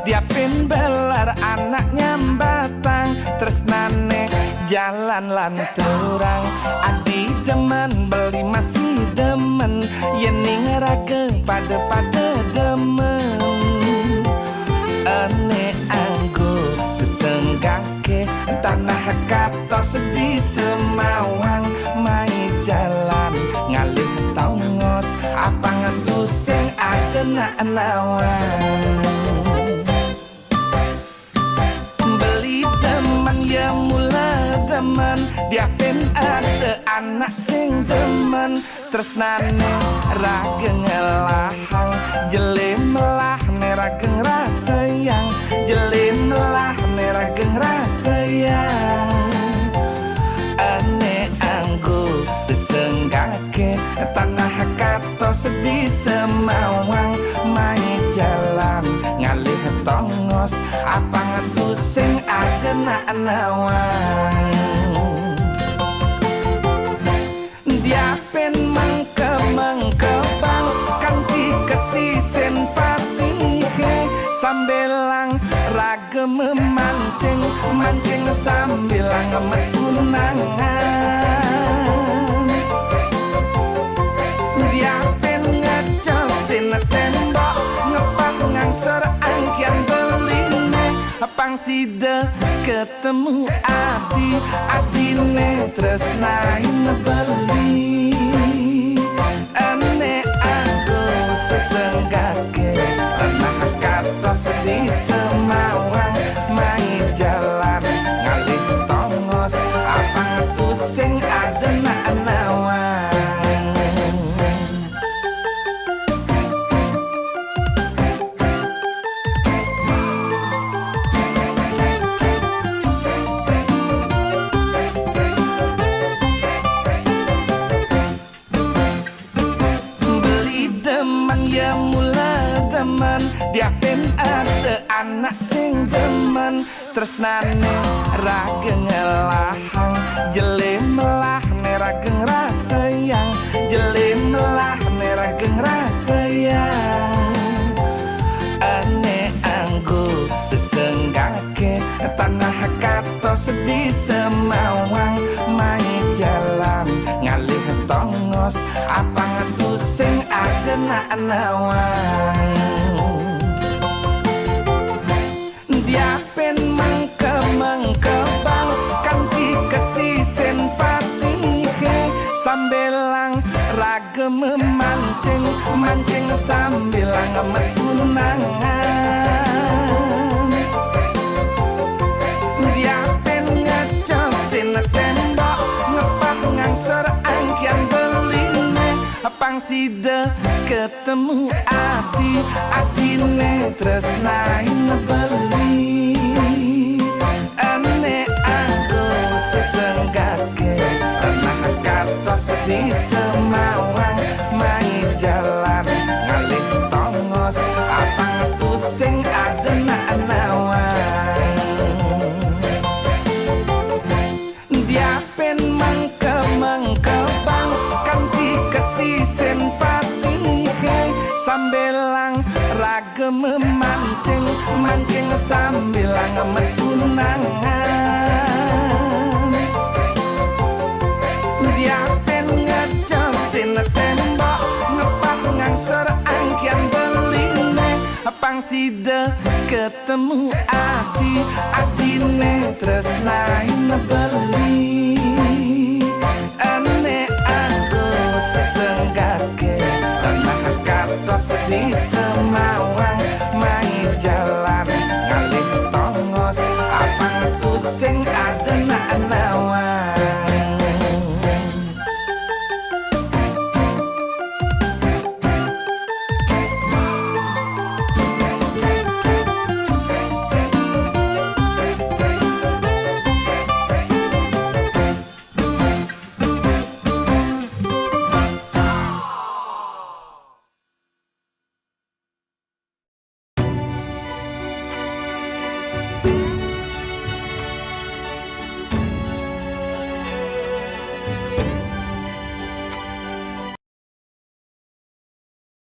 dia pin belar anaknya batang tresnane jalan lanturang adi demen beli masih demen yening raga pada demen ane anggo sesenggake tanah katos di Semawang mai jalan ngalih tongos apa ngetus sing adena nawan beli teman ya mula demen dia pin ada anak sing demen tresnane rageng lahang jelim lah nerageng rasayang jelim lah nerageng rasayang ane anggo sesenggake tanah katos di Semawang mai jalan ngalih tongos apa ngetus sing adena nawan dia pen mengke bang kanti kesisen pasihe sambelang ragem mancing sambilang metunangan dia pen ngecosin tembok ngepah ngangsor angkian beline pangsida ketemu adine tresnain beli ane aku sesenggake tanah katos di Semawang mai jalan ngalih tongos apa ngetus sing adena nawan dia pin ada anak sing demen tresnane rageng lahang jelim lah nerageng rasayang jelim lah nerageng rasayang ane anggo sesenggake tanah katos di Semawang mai jalan ngalih tongos apa ngetus sing adena nawan dia pen mengke bang kanti kesisen pasihe sambelang ragem mancing sambilang metunangan dia pen ngecosin tembok ngepah ngangsor angkian beline pangsida ketemu adine tresnain beli ane aku sesenggake tanah katos di Semawang mai jalan ngalih tongos apa ngetus sing adena nawan dia pen mengke bang kanti kesisen pasihe sambelang ragem mancing sambilang metunangan dia pen ngecosin tembok ngepah ngangsor angkian beline pangsida ketemu adine tresnain beli ane aku sesenggake tanah katos di Semawang mai jalan